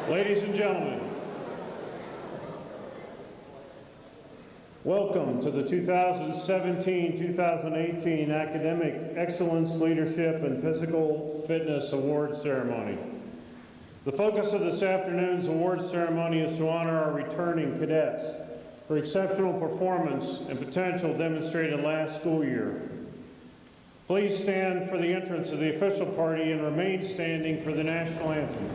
Ladies and gentlemen, welcome to the 2017-2018 Academic Excellence, Leadership, and Physical Fitness Awards Ceremony. The focus of this afternoon's awards ceremony is to honor our returning cadets for exceptional performance and potential demonstrated last school year. Please stand for the entrance of the official party and remain standing for the national anthem.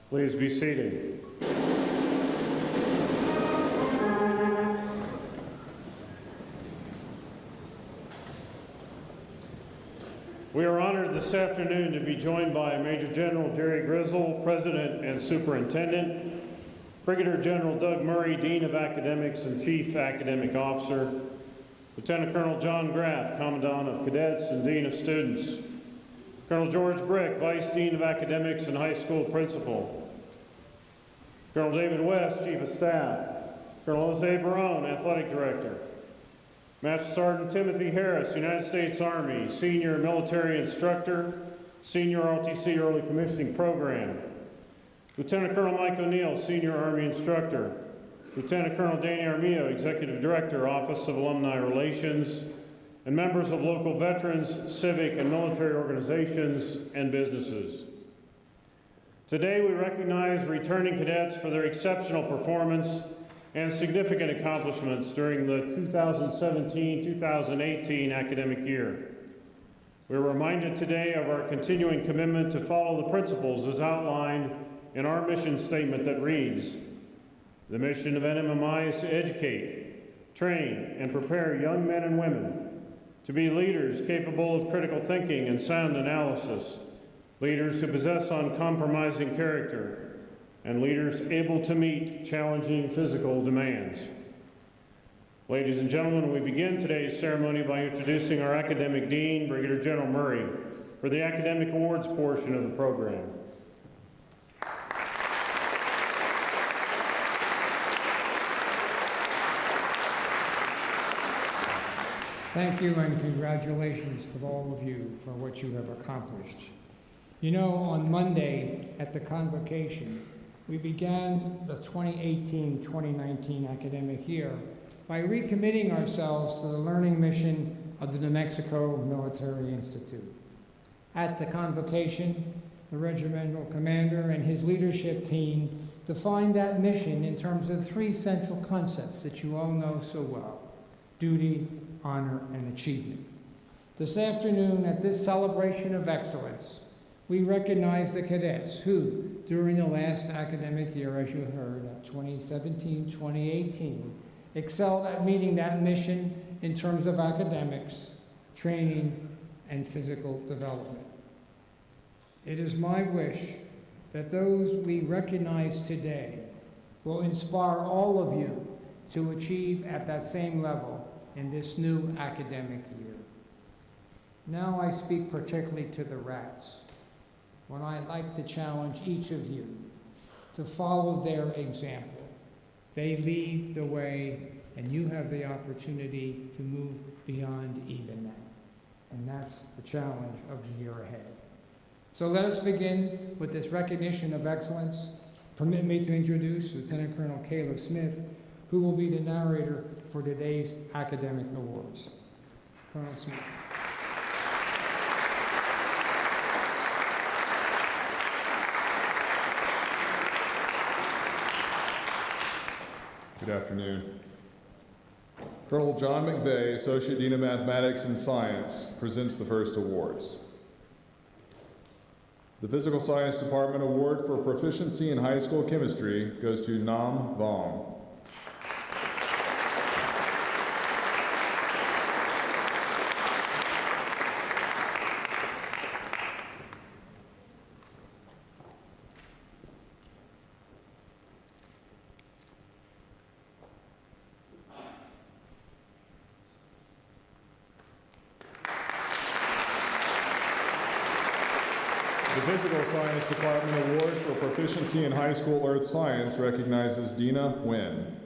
Please be seated. We are honored this afternoon to be joined by Major General Jerry Grizzle, President and Superintendent, Brigadier General Doug Murray, Dean of Academics and Chief Academic Officer, Lieutenant Colonel John Graff, Commandant of Cadets and Dean of Students, Colonel George Brick, Vice Dean of Academics and High School Principal, Colonel David West, Chief of Staff, Colonel Jose Barone, Athletic Director, Master Sergeant Timothy Harris, United States Army, Senior Military Instructor, Senior ROTC Early Commissioning Program, Lieutenant Colonel Mike O'Neill, Senior Army Instructor, Lieutenant Colonel Danny Armillo, Executive Director, Office of Alumni Relations, and members of local veterans, civic, and military organizations and businesses. Today, we recognize returning cadets for their exceptional performance and significant accomplishments during the 2017-2018 academic year. We're reminded today of our continuing commitment to follow the principles as outlined in our mission statement that reads, "The mission of NMMI is to educate, train, and prepare young men and women to be leaders capable of critical thinking and sound analysis, leaders who possess uncompromising character, and leaders able to meet challenging physical demands." Ladies and gentlemen, we begin today's ceremony by introducing our Academic Dean, Brigadier General Murray, for the academic awards portion of the program. Thank you and congratulations to all of you for what you have accomplished. You know, on Monday at the convocation, we began the 2018-2019 academic year by recommitting ourselves to the learning mission of the New Mexico Military Institute. At the convocation, the regimental commander and his leadership team defined that mission in terms of three central concepts that you all know so well: duty, honor, and achievement. This afternoon, at this celebration of excellence, we recognize the cadets who, during the last academic year, as you heard, 2017-2018, excelled at meeting that mission in terms of academics, training, and physical development. It is my wish that those we recognize today will inspire all of you to achieve at that same level in this new academic year. Now I speak particularly to the rats, when I'd like to challenge each of you to follow their example. They lead the way, and you have the opportunity to move beyond even that. And that's the challenge of the year ahead. So let us begin with this recognition of excellence. Permit me to introduce Lieutenant Colonel Caleb Smith, who will be the narrator for today's academic awards. Colonel Smith. Good afternoon. Colonel John McVeigh, Associate Dean of Mathematics and Science, presents the first awards. The Physical Science Department Award for Proficiency in High School Chemistry goes to Nam Vong. The Physical Science Department Award for Proficiency in High School Earth Science recognizes Dina Nguyen.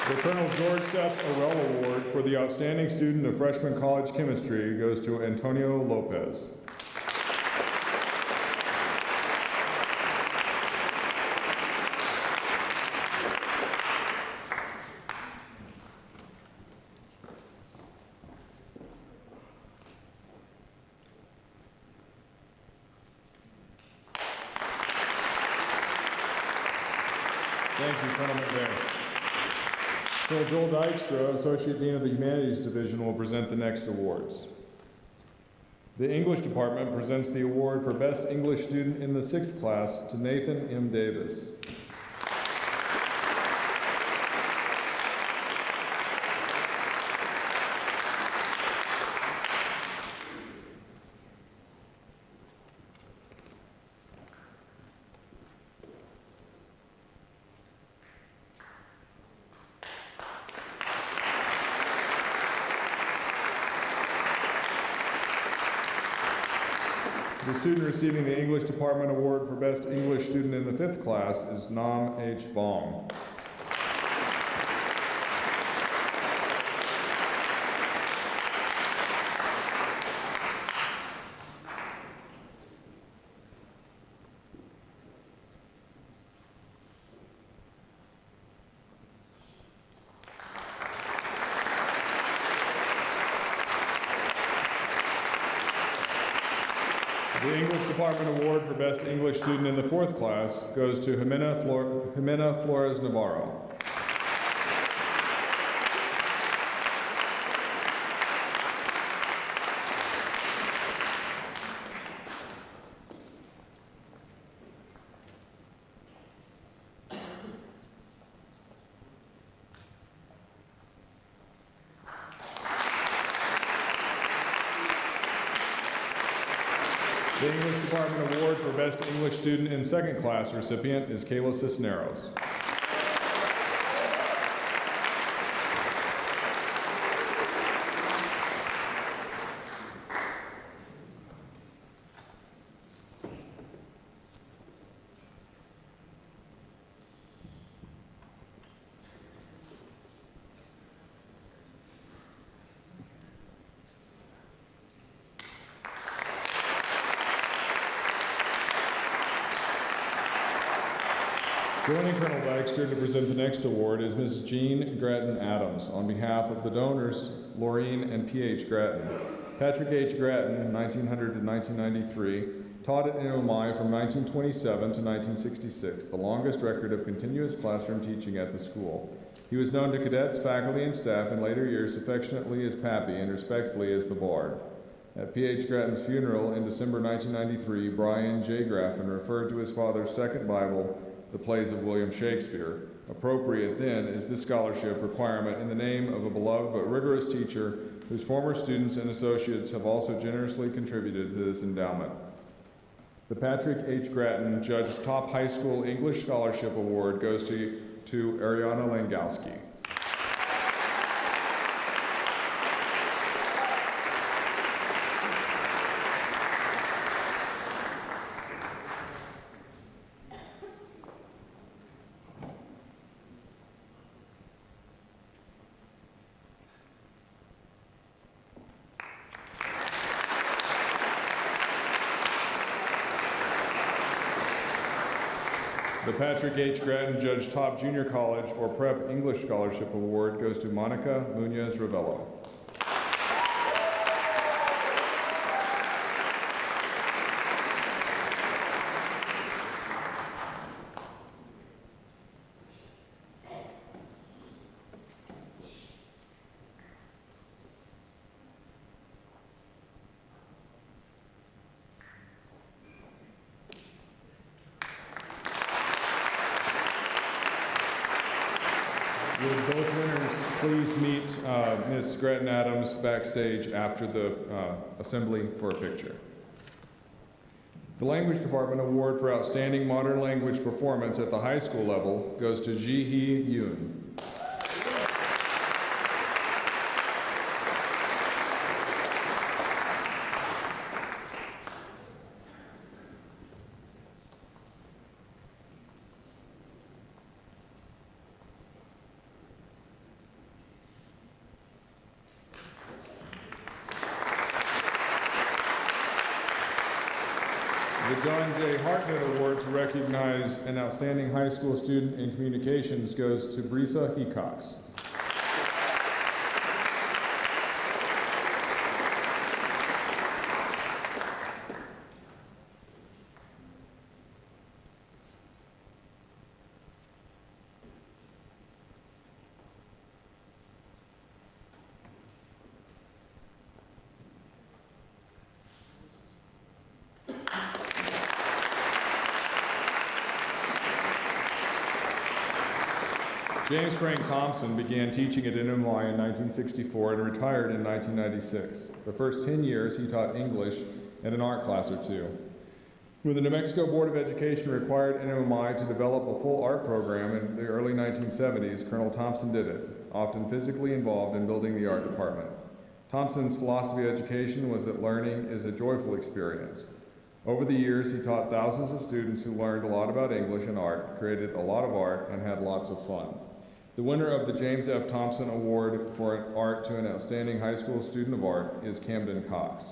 The Colonel George Seth Orell Award for the Outstanding Student of Freshman College Chemistry goes to Antonio Lopez. Thank you, Colonel McVeigh. Colonel Joel Dykstra, Associate Dean of the Humanities Division, will present the next awards. The English Department presents the award for Best English Student in the 6th class to Nathan M. Davis. The student receiving the English Department Award for Best English Student in the 5th class is Nam H. Vong. The English Department Award for Best English Student in the 4th class goes to Jimena Flores Navarro. The English Department Award for Best English Student in 2nd class recipient is Kayla Cisneros. Joining Colonel Dykstra to present the next award is Ms. Jean Grattan Adams on behalf of the donors, Laureen and P.H. Grattan. Patrick H. Grattan, 1900 to 1993, taught at NMI from 1927 to 1966, the longest record of continuous classroom teaching at the school. He was known to cadets, faculty, and staff in later years affectionately as Pappy and respectfully as the Bard. At P.H. Grattan's funeral in December 1993, Brian J. Graffin referred to his father's second Bible, the plays of William Shakespeare. Appropriate then is this scholarship requirement in the name of a beloved but rigorous teacher whose former students and associates have also generously contributed to this endowment. The Patrick H. Grattan Judge Top High School English Scholarship Award goes to Ariana Langowski. The Patrick H. Grattan Judge Top Junior College or Prep English Scholarship Award goes to Monica Munoz Ravello. Would both winners please meet Ms. Grattan Adams backstage after the assembly for a picture. The Language Department Award for Outstanding Modern Language Performance at the high school level goes to Ji-hee Yoon. The John J. Hartnett Award to recognize an outstanding high school student in communications goes to Brisa Hecox. James Frank Thompson began teaching at NMI in 1964 and retired in 1996. The first 10 years he taught English and an art class or two. When the New Mexico Board of Education required NMI to develop a full art program in the early 1970s, Colonel Thompson did it, often physically involved in building the art department. Thompson's philosophy of education was that learning is a joyful experience. Over the years, he taught thousands of students who learned a lot about English and art, created a lot of art, and had lots of fun. The winner of the James F. Thompson Award for Art to an Outstanding High School Student of Art is Camden Cox.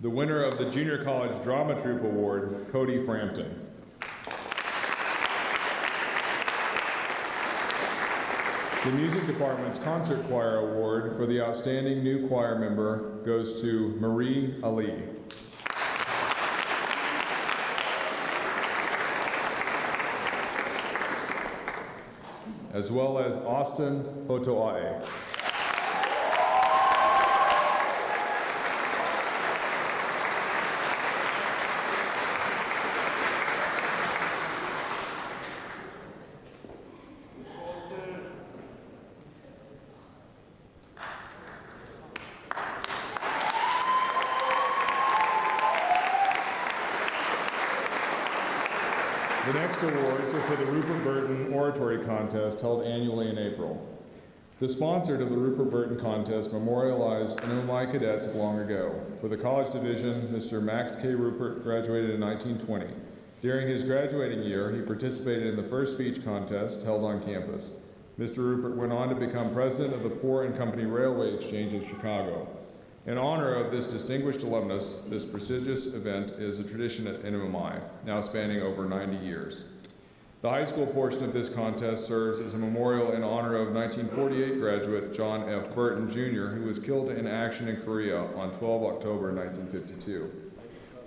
The winner of the Junior College Drama Troupe Award, Cody Frampton. The Music Department's Concert Choir Award for the Outstanding New Choir Member goes to Marie Ali. As well as Austin Hotoae. The next awards are for the Rupert Burton Oratory Contest held annually in April. The sponsor of the Rupert Burton Contest memorialized NMI cadets of long ago. For the college division, Mr. Max K. Rupert graduated in 1920. During his graduating year, he participated in the first speech contest held on campus. Mr. Rupert went on to become president of the Poor and Company Railway Exchange of Chicago. In honor of this distinguished alumnus, this prestigious event is a tradition at NMI, now spanning over 90 years. The high school portion of this contest serves as a memorial in honor of 1948 graduate John F. Burton, Jr., who was killed in action in Korea on 12 October 1952.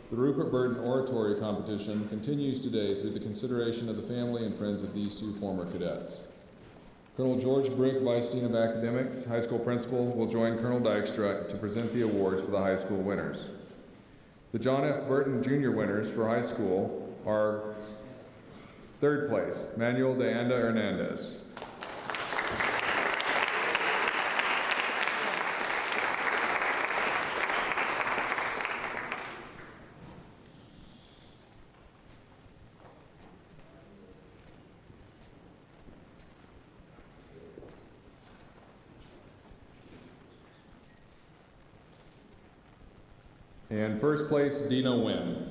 The Rupert Burton Oratory Competition continues today through the consideration of the family and friends of these two former cadets. Colonel George Brick, Vice Dean of Academics, High School Principal, will join Colonel Dykstra to present the awards for the high school winners. The John F. Burton Jr. winners for high school are third place, Manuel de Anda Hernandez. And first place, Dina Nguyen.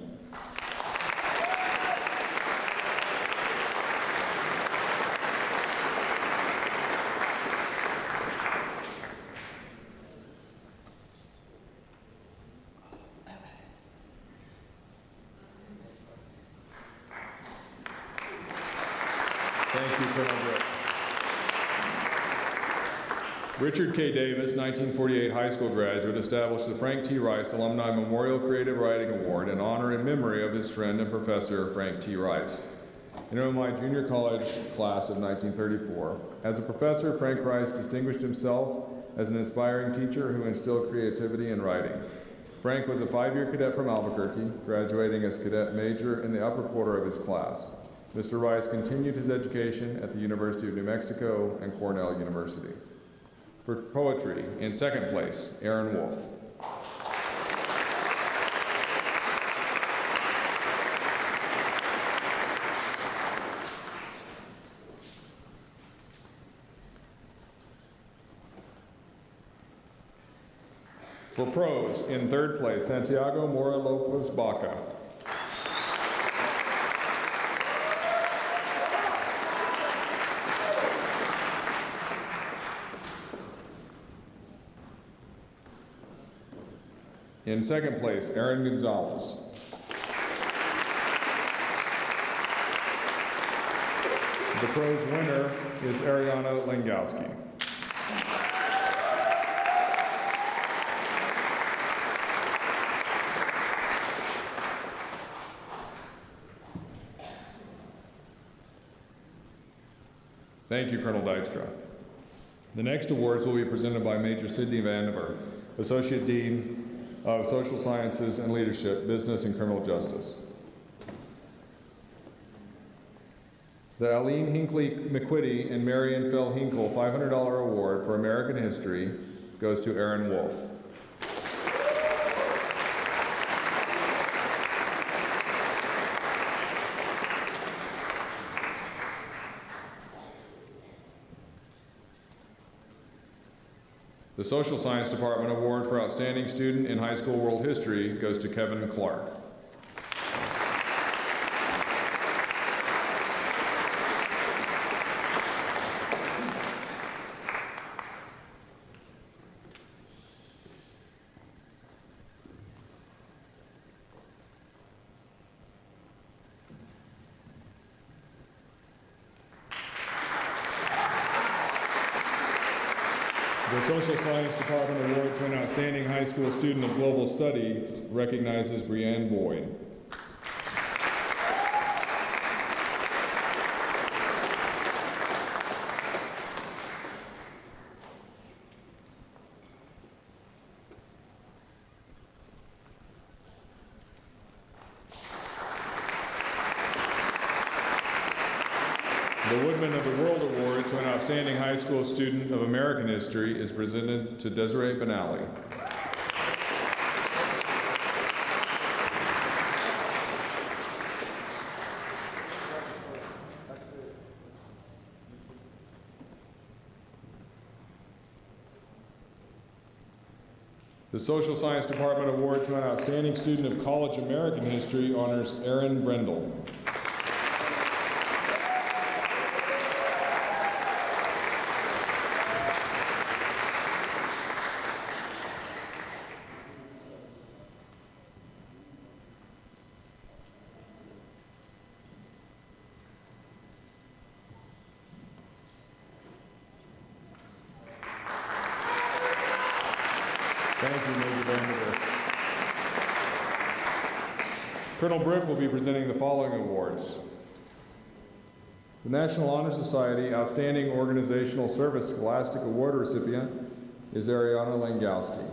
Thank you, Colonel Britt. Richard K. Davis, 1948 high school graduate, established the Frank T. Rice Alumni Memorial Creative Writing Award in honor and memory of his friend and professor, Frank T. Rice. In my junior college class of 1934, as a professor, Frank Rice distinguished himself as an inspiring teacher who instilled creativity in writing. Frank was a 5-year cadet from Albuquerque, graduating as cadet major in the upper quarter of his class. Mr. Rice continued his education at the University of New Mexico and Cornell University. For poetry, in second place, Aaron Wolf. For prose, in third place, Santiago Mora Lopez Baca. In second place, Aaron Gonzalez. The prose winner is Ariana Langowski. Thank you, Colonel Dykstra. The next awards will be presented by Major Sidney Vandiver, Associate Dean of Social Sciences and Leadership, Business and Criminal Justice. The Aline Hinckley McQuitty and Marion Fell Hinkle $500 award for American History goes to Aaron Wolf. The Social Science Department Award for Outstanding Student in High School World History goes to Kevin Clark. The Social Science Department Award to an Outstanding High School Student of Global Studies recognizes Brianne Boyd. The Woodman of the World Award to an Outstanding High School Student of American History is presented to Desiree Benally. The Social Science Department Award to an Outstanding Student of College American History honors Erin Brendel. Thank you, Major Vanderbilt. Colonel Brick will be presenting the following awards. The National Honor Society Outstanding Organizational Service Scholastic Award recipient is Ariana Langowski.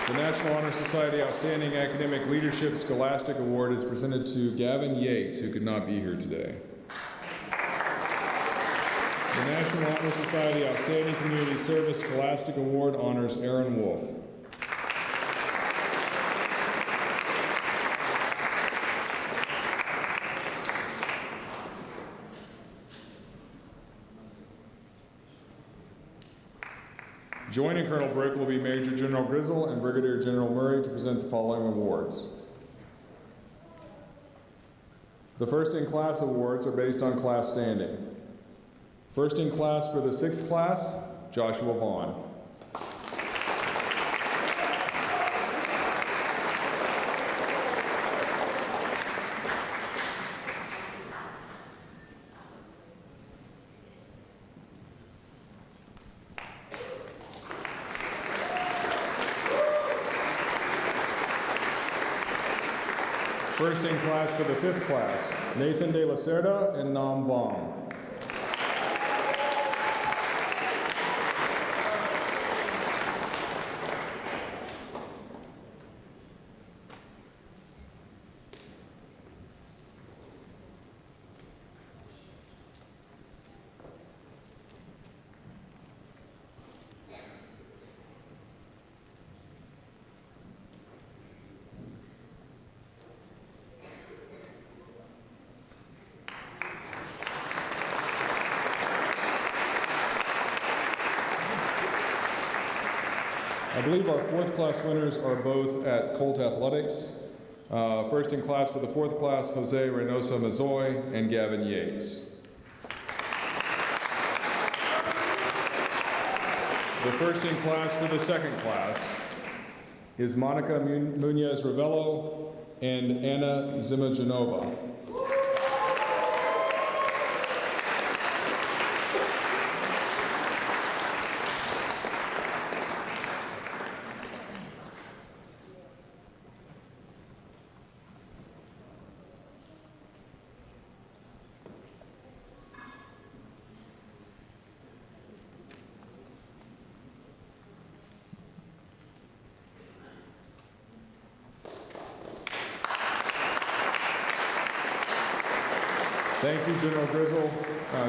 The National Honor Society Outstanding Academic Leadership Scholastic Award is presented to Gavin Yates, who could not be here today. The National Honor Society Outstanding Community Service Scholastic Award honors Aaron Wolf. Joining Colonel Brick will be Major General Grizzle and Brigadier General Murray to present the following awards. The First in Class awards are based on class standing. First in Class for the 6th class, Joshua Vaughn. First in Class for the 5th class, Nathan De La Cerda and Nam Vong. I believe our 4th class winners are both at Colt Athletics. First in Class for the 4th class, Jose Reynosa Mazoy and Gavin Yates. The first in class for the 2nd class is Monica Munoz Ravello and Anna Zimajanova. Thank you, General Grizzle,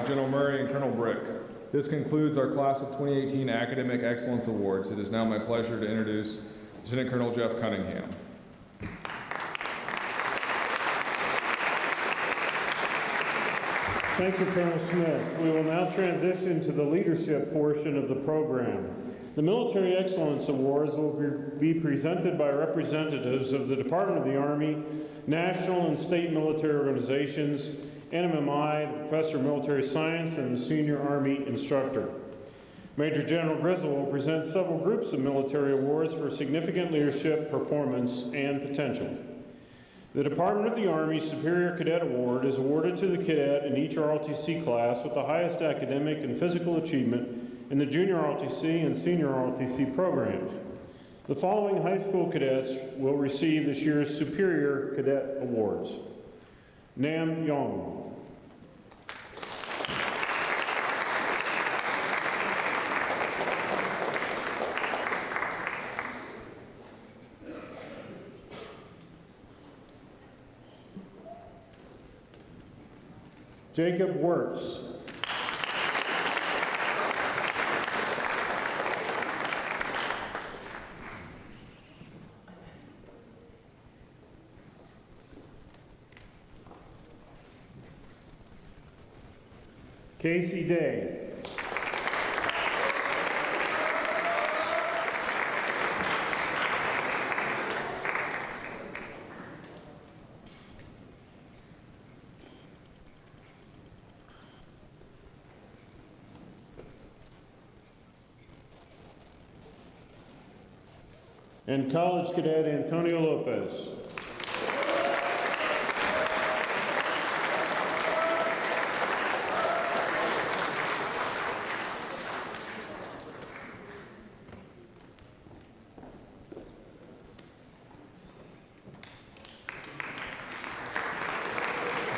General Murray, and Colonel Brick. This concludes our Class of 2018 Academic Excellence Awards. It is now my pleasure to introduce Lieutenant Colonel Jeff Cunningham. Thank you, Colonel Smith. We will now transition to the leadership portion of the program. The Military Excellence Awards will be presented by representatives of the Department of the Army, national and state military organizations, NMMI, the Professor of Military Science, and the Senior Army Instructor. Major General Grizzle will present several groups of military awards for significant leadership, performance, and potential. The Department of the Army Superior Cadet Award is awarded to the cadet in each ROTC class with the highest academic and physical achievement in the Junior ROTC and Senior ROTC programs. The following high school cadets will receive this year's Superior Cadet Awards. Nam Yong. Jacob Wirtz. Casey Day. And College Cadet Antonio Lopez.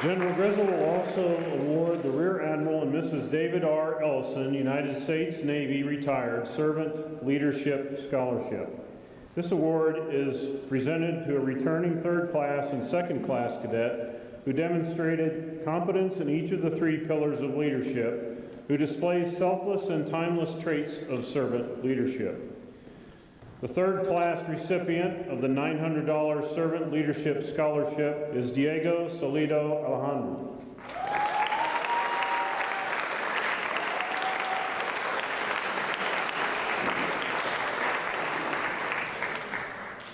General Grizzle will also award the Rear Admiral and Mrs. David R. Ellison, United States Navy Retired Servant Leadership Scholarship. This award is presented to a returning third class and second class cadet who demonstrated competence in each of the three pillars of leadership, who displays selfless and timeless traits of servant leadership. The third class recipient of the $900 Servant Leadership Scholarship is Diego Solido Alejandro.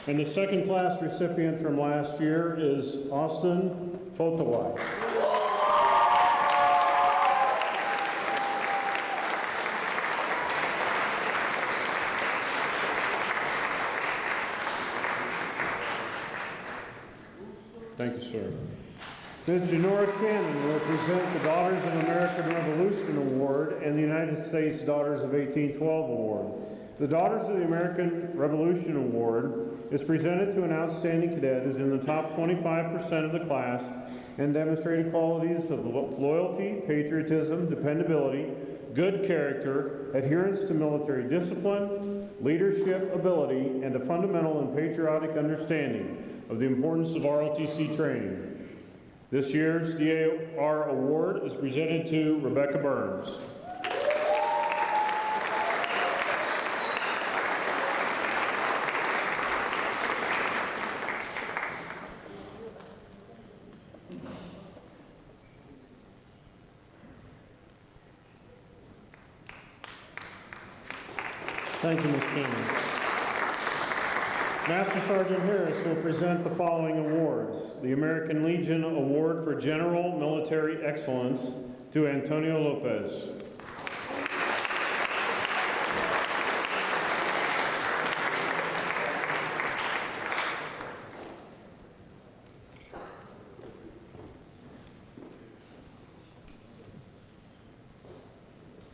And the second class recipient from last year is Austin Potawai. Thank you, sir. Ms. Janora Cannon will present the Daughters of American Revolution Award and the United States Daughters of 1812 Award. The Daughters of the American Revolution Award is presented to an outstanding cadet who is in the top 25% of the class and demonstrated qualities of loyalty, patriotism, dependability, good character, adherence to military discipline, leadership ability, and a fundamental and patriotic understanding of the importance of ROTC training. This year's DAR Award is presented to Rebecca Burns. Thank you, Ms. Cannon. Master Sergeant Harris will present the following awards. The American Legion Award for General Military Excellence to Antonio Lopez.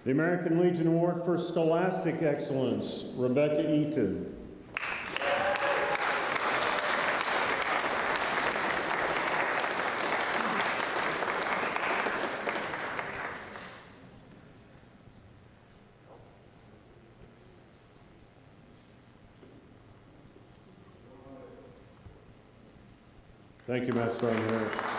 The American Legion Award for Scholastic Excellence, Rebecca Eaton. Thank you, Master Sergeant Harris.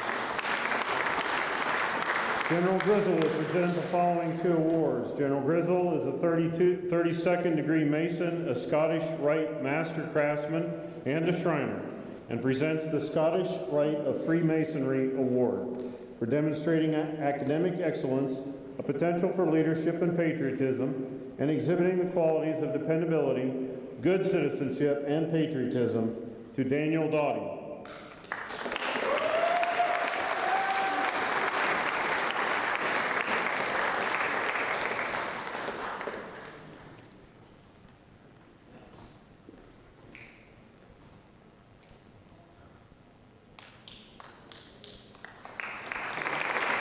General Grizzle will present the following two awards. General Grizzle is a 32nd degree Mason, a Scottish Rite Master Craftsman, and a Shriner, and presents the Scottish Rite of Freemasonry Award for demonstrating academic excellence, a potential for leadership and patriotism, and exhibiting the qualities of dependability, good citizenship, and patriotism to Daniel Doughty.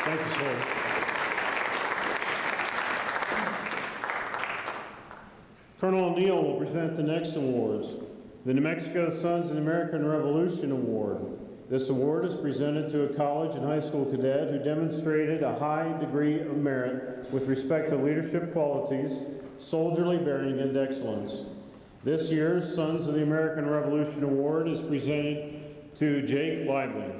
Thank you, sir. Colonel O'Neill will present the next awards. The New Mexico Sons of the American Revolution Award. This award is presented to a college and high school cadet who demonstrated a high degree of merit with respect to leadership qualities, soldierly bearing, and excellence. This year's Sons of the American Revolution Award is presented to Jake Lively.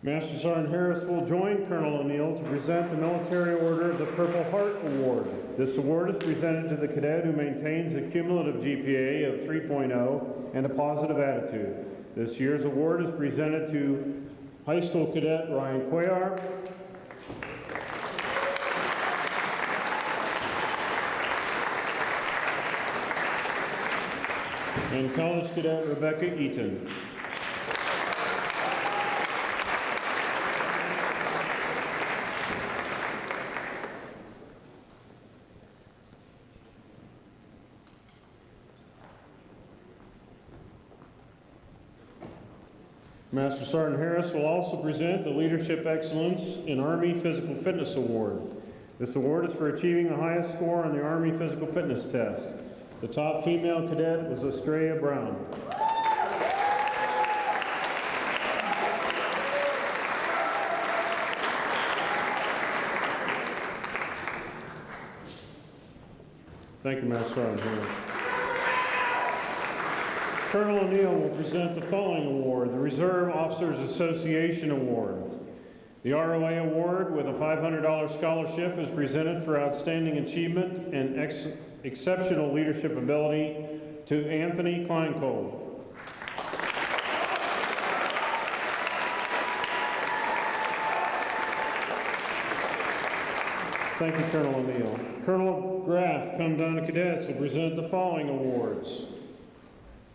Master Sergeant Harris will join Colonel O'Neill to present the Military Order of the Purple Heart Award. This award is presented to the cadet who maintains a cumulative GPA of 3.0 and a positive attitude. This year's award is presented to High School Cadet Ryan Cuellar, and College Cadet Rebecca Eaton. Master Sergeant Harris will also present the Leadership Excellence in Army Physical Fitness Award. This award is for achieving the highest score on the Army Physical Fitness Test. The top female cadet was Estrella Brown. Thank you, Master Sergeant Harris. Colonel O'Neill will present the following award, the Reserve Officers Association Award. The ROA Award with a $500 scholarship is presented for outstanding achievement and exceptional leadership ability to Anthony Kleinkohl. Thank you, Colonel O'Neill. Colonel Graff, Commandant of Cadets, will present the following awards.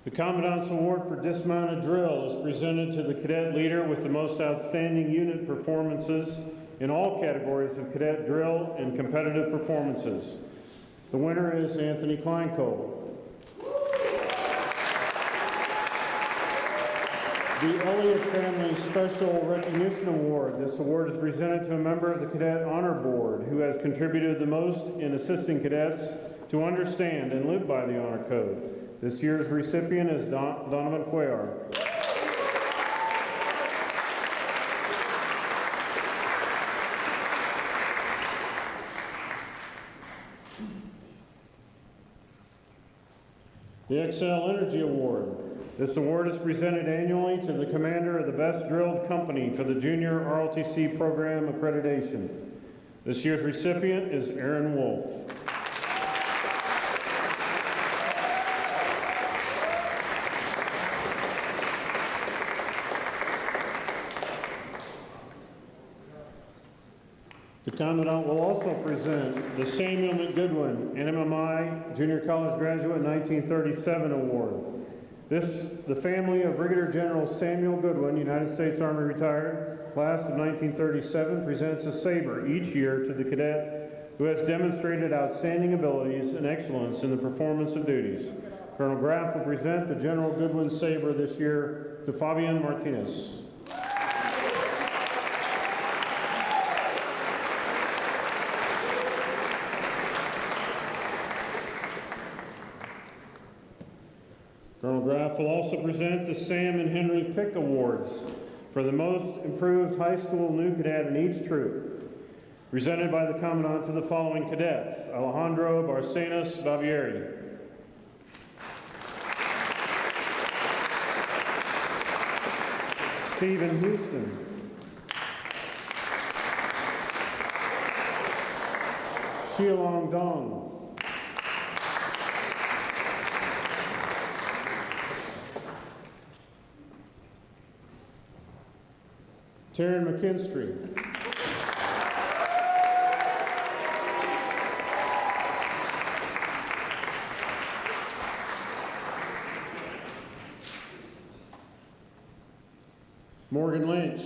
The Commandant's Award for Dismounted Drill is presented to the cadet leader with the most outstanding unit performances in all categories of cadet drill and competitive performances. The winner is Anthony Kleinkohl. The Elliott Family Special Recognition Award. This award is presented to a member of the Cadet Honor Board who has contributed the most in assisting cadets to understand and live by the Honor Code. This year's recipient is Donovan Cuellar. The Excel Energy Award. This award is presented annually to the commander of the Best Drilled Company for the Junior ROTC Program Accreditation. This year's recipient is Aaron Wolf. The Commandant will also present the Samuel McGoodwin, NMMI Junior College Graduate 1937 Award. The family of Brigadier General Samuel Goodwin, United States Army retired, class of 1937, presents a Saber each year to the cadet who has demonstrated outstanding abilities and excellence in the performance of duties. Colonel Graff will present the General Goodwin Saber this year to Fabian Martinez. Colonel Graff will also present the Sam and Henry Pick Awards for the most improved high school new cadet in each troop, presented by the Commandant to the following cadets: Alejandro Barcenas Bavieri, Stephen Houston, Xialong Dong, Taryn McKinstry, Morgan Lynch,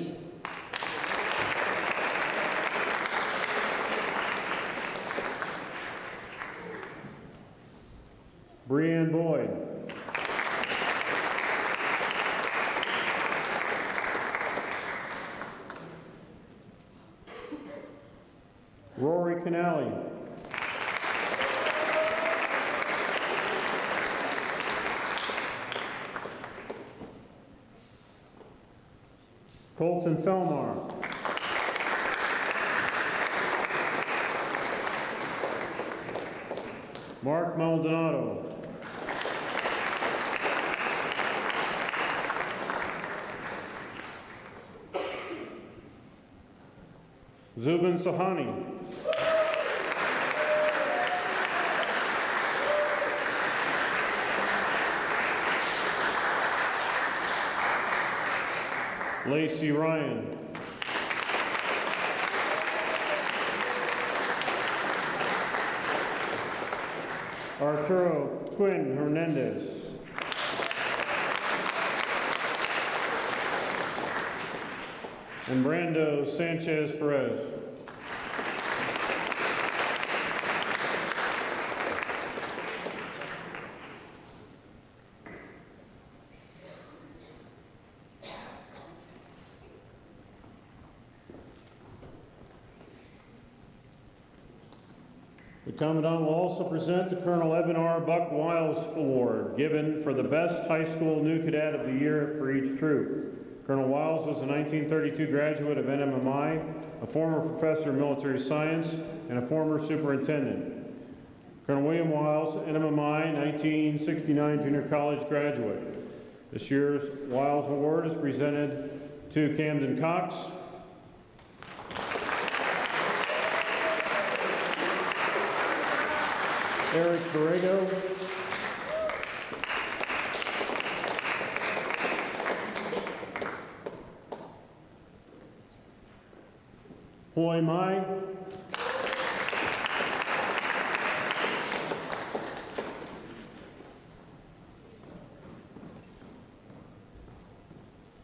Breanne Boyd, Rory Canali, Colton Felmar, Mark Maldonado, Zubin Sahani. Lacey Ryan. Arturo Quinn Hernandez. And Brando Sanchez Perez. The Commandant will also present the Colonel Eben R. Buck Wiles Award, given for the best high school new cadet of the year for each troop. Colonel Wiles was a 1932 graduate of NMMI, a former professor of military science, and a former superintendent. Colonel William Wiles, NMMI, 1969 junior college graduate. This year's Wiles Award is presented to Camden Cox, Eric Borrego, Hoi Mai,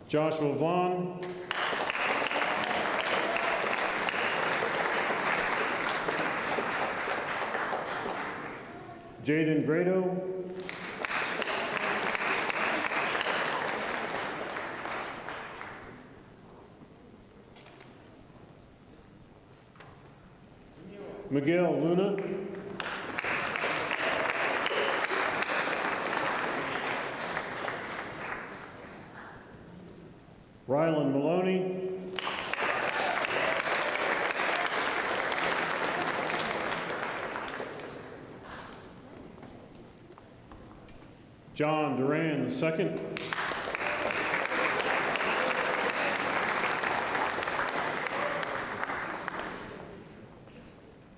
Joshua Vaughn, Jaden Grado, Miguel Luna, Rylan Maloney, John Duran II,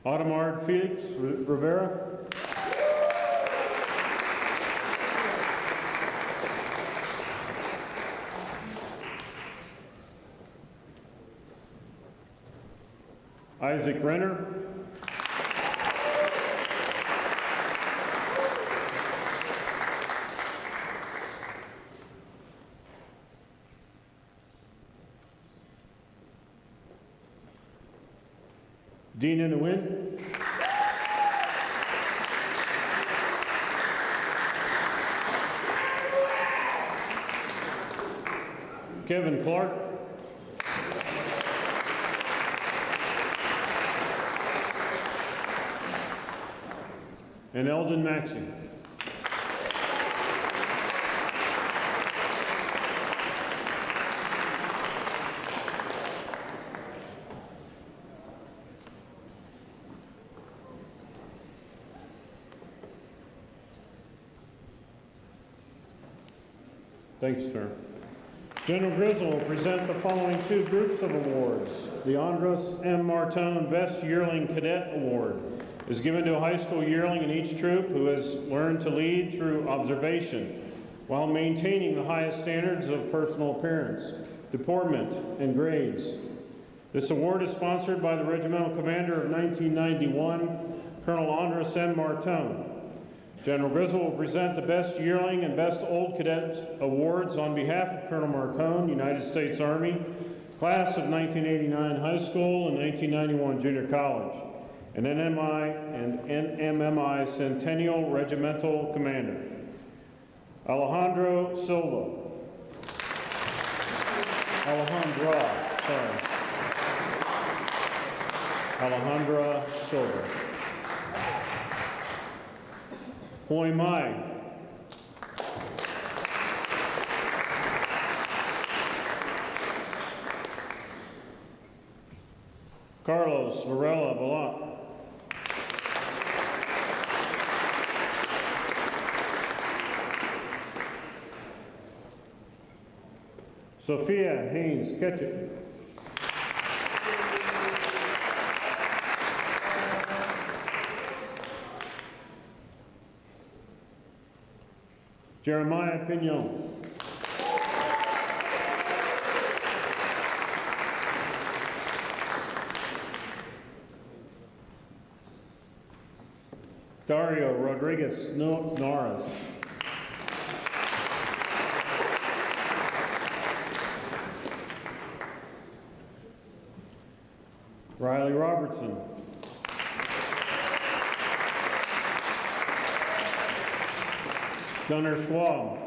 Audemars Felix Rivera, Isaac Renner, Dina Nguyen, Kevin Clark, and Eldon Maxey. Thank you, sir. General Grizzle will present the following two groups of awards. The Andres M. Martone Best Yearling Cadet Award is given to a high school yearling in each troop who has learned to lead through observation while maintaining the highest standards of personal appearance, deportment, and grades. This award is sponsored by the Regimental Commander of 1991, Colonel Andres M. Martone. General Grizzle will present the Best Yearling and Best Old Cadet Awards on behalf of Colonel Martone, United States Army, class of 1989 high school and 1991 junior college, and NMMI Centennial Regimental Commander. Alejandra Silva. Alejandra Silva. Hoi Mai. Carlos Varela Balat. Sophia Haynes Ketchett. Jeremiah Pignon. Dario Rodriguez Norris. Riley Robertson. Gunnar Schwab.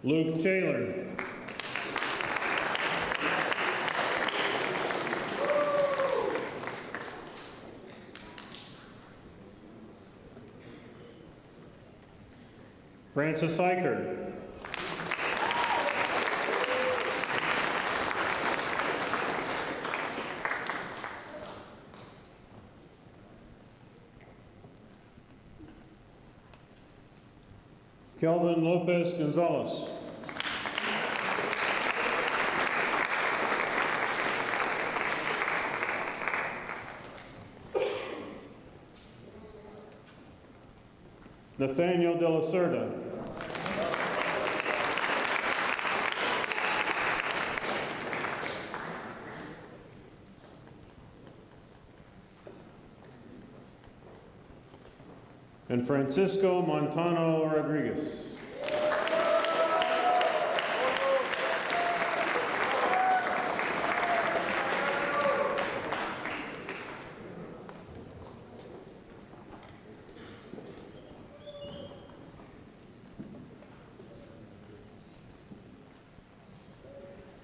Luke Taylor. Francis Eicher. Kelvin Lopez Gonzalez. Nathaniel De La Cerda. And Francisco Montano Rodriguez.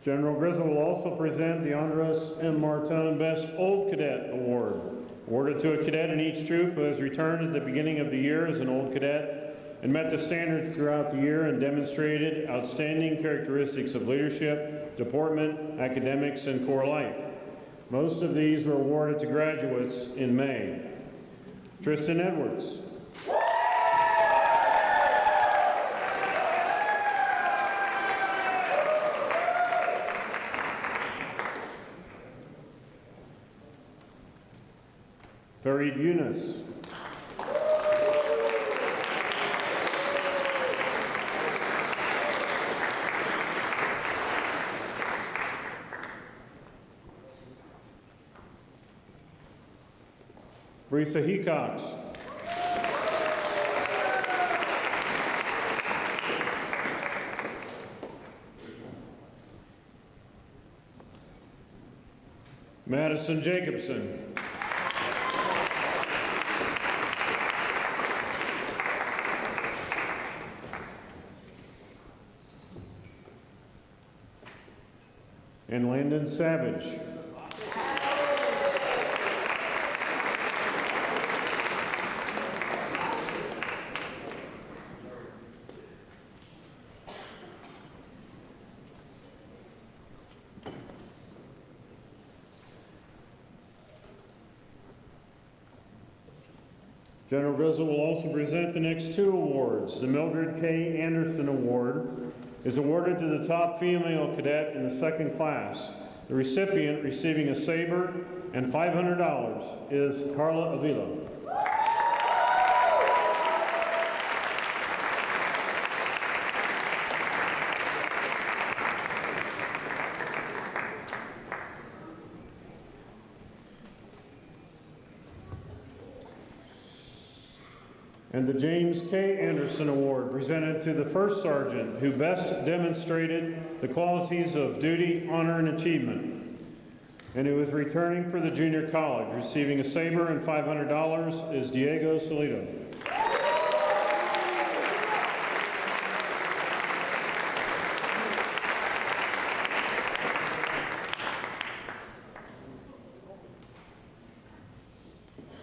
General Grizzle will also present the Andres M. Martin Best Old Cadet Award, awarded to a cadet in each troop who has returned at the beginning of the year as an old cadet and met the standards throughout the year and demonstrated outstanding characteristics of leadership, deportment, academics, and core life. Most of these were awarded to graduates in May. Tristan Edwards. Farid Yunus. Brisa Hecox. Madison Jacobson. And Landon Savage. General Grizzle will also present the next two awards. The Mildred K. Anderson Award is awarded to the top female cadet in the second class. The recipient receiving a Saber and $500 is Carla Avila. And the James K. Anderson Award presented to the first sergeant who best demonstrated the qualities of duty, honor, and achievement, and who is returning for the junior college. Receiving a Saber and $500 is Diego Salido.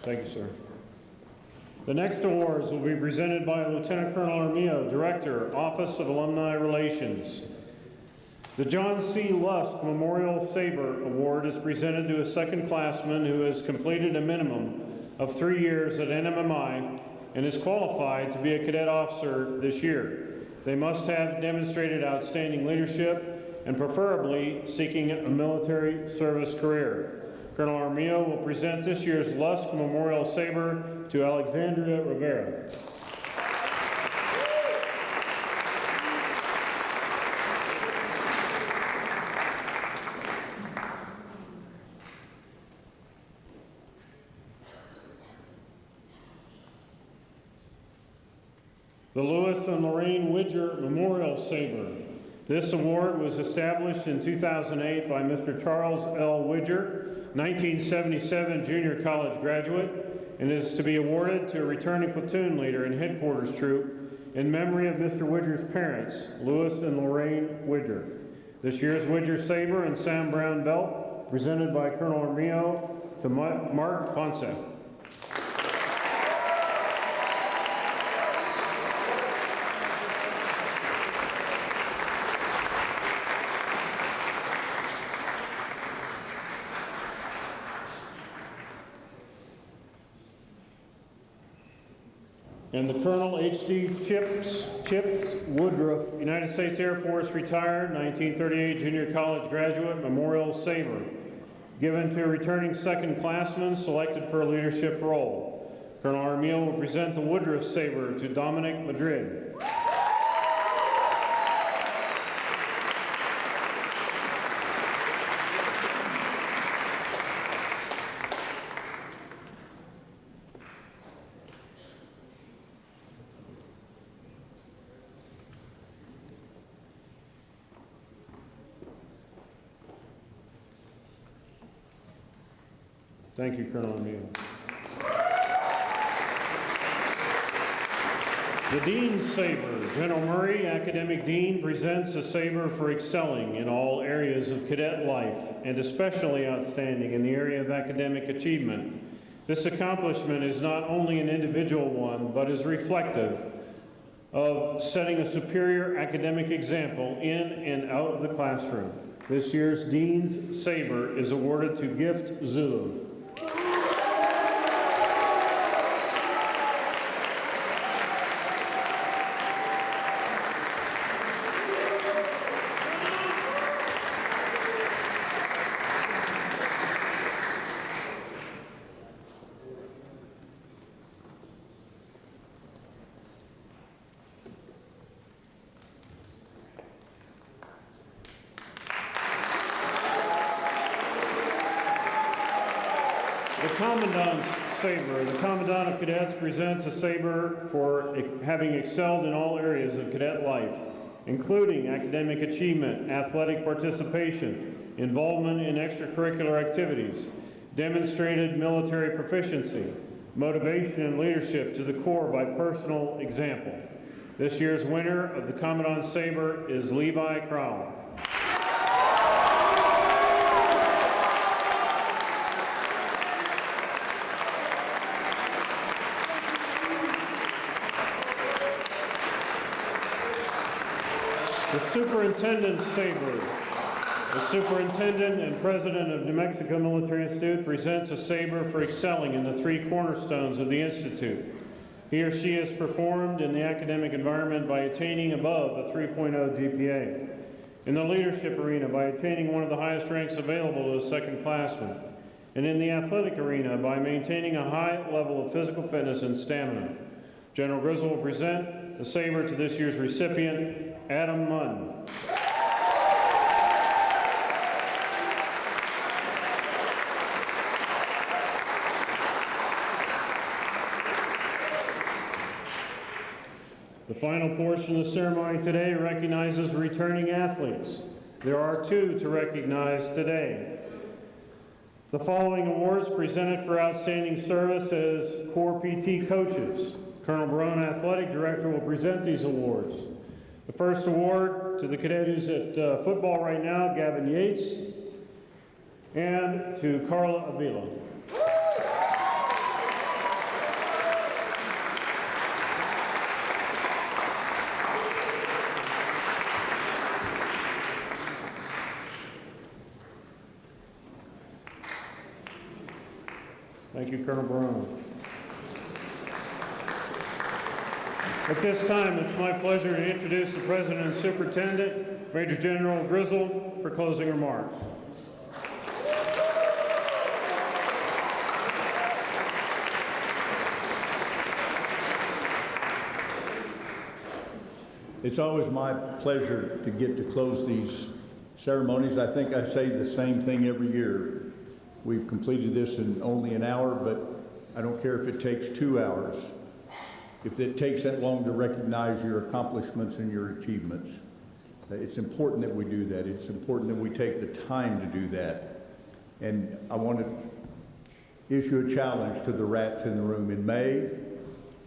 Thank you, sir. The next awards will be presented by Lieutenant Colonel Armillo, Director, Office of Alumni Relations. The John C. Lusk Memorial Saber Award is presented to a second classman who has completed a minimum of 3 years at NMMI and is qualified to be a cadet officer this year. They must have demonstrated outstanding leadership and preferably seeking a military service career. Colonel Armijo will present this year's Lusk Memorial Saber to Alexandria Rivera. The Lewis and Lorraine Widger Memorial Saber. This award was established in 2008 by Mr. Charles L. Widger, 1977 junior college graduate, and is to be awarded to a returning platoon leader and headquarters troop in memory of Mr. Widger's parents, Lewis and Lorraine Widger. This year's Widger Saber and Sam Brown Belt, presented by Colonel Armijo to Mark Ponce. And the Colonel H.D. Chips Woodruff, United States Air Force, retired, 1938 junior college graduate, Memorial Saber, given to a returning second classman selected for a leadership role. Colonel Armijo will present the Woodruff Saber to Dominic Madrid. Thank you, Colonel Armijo. The Dean's Saber. General Murray, Academic Dean, presents a saber for excelling in all areas of cadet life, and especially outstanding in the area of academic achievement. This accomplishment is not only an individual one, but is reflective of setting a superior academic example in and out of the classroom. This year's Dean's Saber is awarded to Gift Zulu. The Commandant's Saber. The Commandant of Cadets presents a saber for having excelled in all areas of cadet life, including academic achievement, athletic participation, involvement in extracurricular activities, demonstrated military proficiency, motivation and leadership to the Corps by personal example. This year's winner of the Commandant's Saber is Levi Crowell. The Superintendent's Saber. The Superintendent and President of New Mexico Military Institute presents a saber for excelling in the three cornerstones of the Institute. He or she has performed in the academic environment by attaining above a 3.0 GPA, in the leadership arena by attaining one of the highest ranks available to a second classman, and in the athletic arena by maintaining a high level of physical fitness and stamina. General Grizzle will present the saber to this year's recipient, Adam Munn. The final portion of the ceremony today recognizes returning athletes. There are two to recognize today. The following awards presented for outstanding service as Corps PT coaches. Colonel Barone, Athletic Director, will present these awards. The first award to the cadet who's at football right now, Gavin Yates, and to Carla Avila. Thank you, Colonel Barone. At this time, it's my pleasure to introduce the President and Superintendent, Major General Grizzle, for closing remarks. It's always my pleasure to get to close these ceremonies. I think I say the same thing every year. We've completed this in only an hour, but I don't care if it takes 2 hours. If it takes that long to recognize your accomplishments and your achievements, it's important that we do that. It's important that we take the time to do that. And I want to issue a challenge to the rats in the room. In May,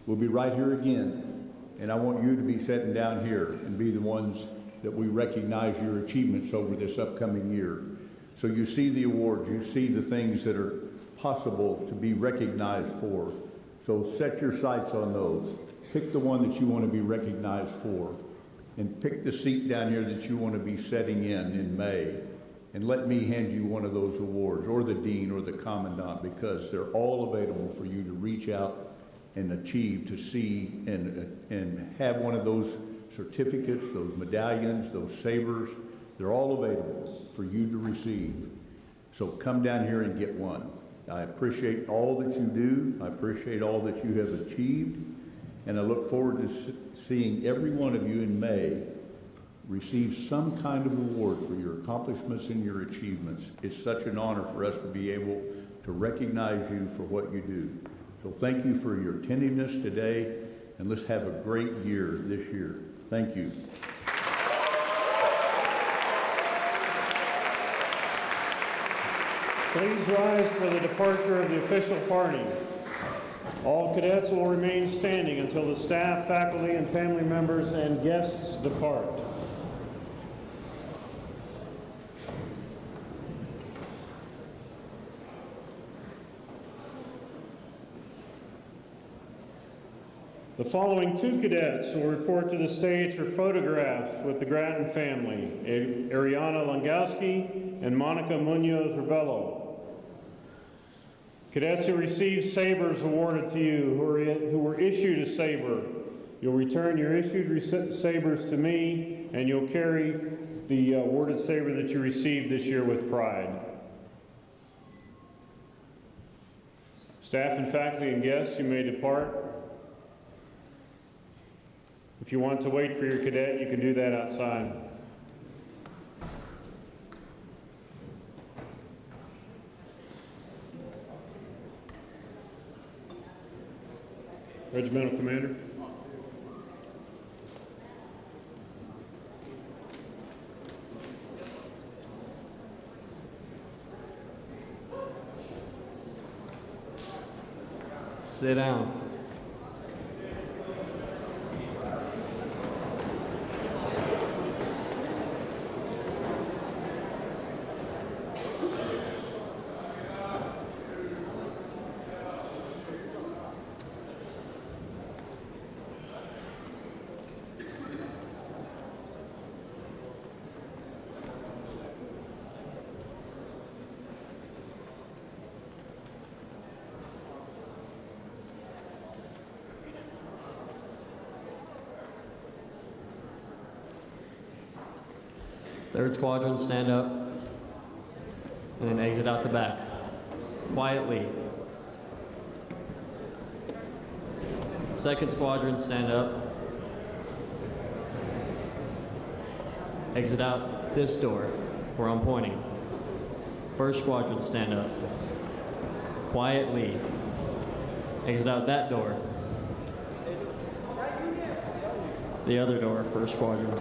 we'll be right here again. And I want you to be sitting down here and be the ones that we recognize your achievements over this upcoming year. So you see the awards, you see the things that are possible to be recognized for. So set your sights on those. Pick the one that you want to be recognized for. And pick the seat down here that you want to be sitting in May. And let me hand you one of those awards, or the dean or the commandant, because they're all available for you to reach out and achieve, to see and have one of those certificates, those medallions, those sabers. They're all available for you to receive. So come down here and get one. I appreciate all that you do. I appreciate all that you have achieved. And I look forward to seeing every one of you in May receive some kind of award for your accomplishments and your achievements. It's such an honor for us to be able to recognize you for what you do. So thank you for your attentiveness today, and let's have a great year this year. Thank you. Please rise for the departure of the official party. All cadets will remain standing until the staff, faculty, and family members and guests depart. The following 2 cadets will report to the stage for photographs with the Grattan family, Ariana Langowski and Monica Munoz Rebello. Cadets who received sabers awarded to you, who were issued a saber, you'll return your issued sabers to me, and you'll carry the awarded saber that you received this year with pride. Staff and faculty and guests, you may depart. If you want to wait for your cadet, you can do that outside. Regimental Commander. Sit down. Third squadron, stand up, and then exit out the back, quietly. Second squadron, stand up, exit out this door, where I'm pointing. First squadron, stand up, quietly, exit out that door. The other door, first squadron.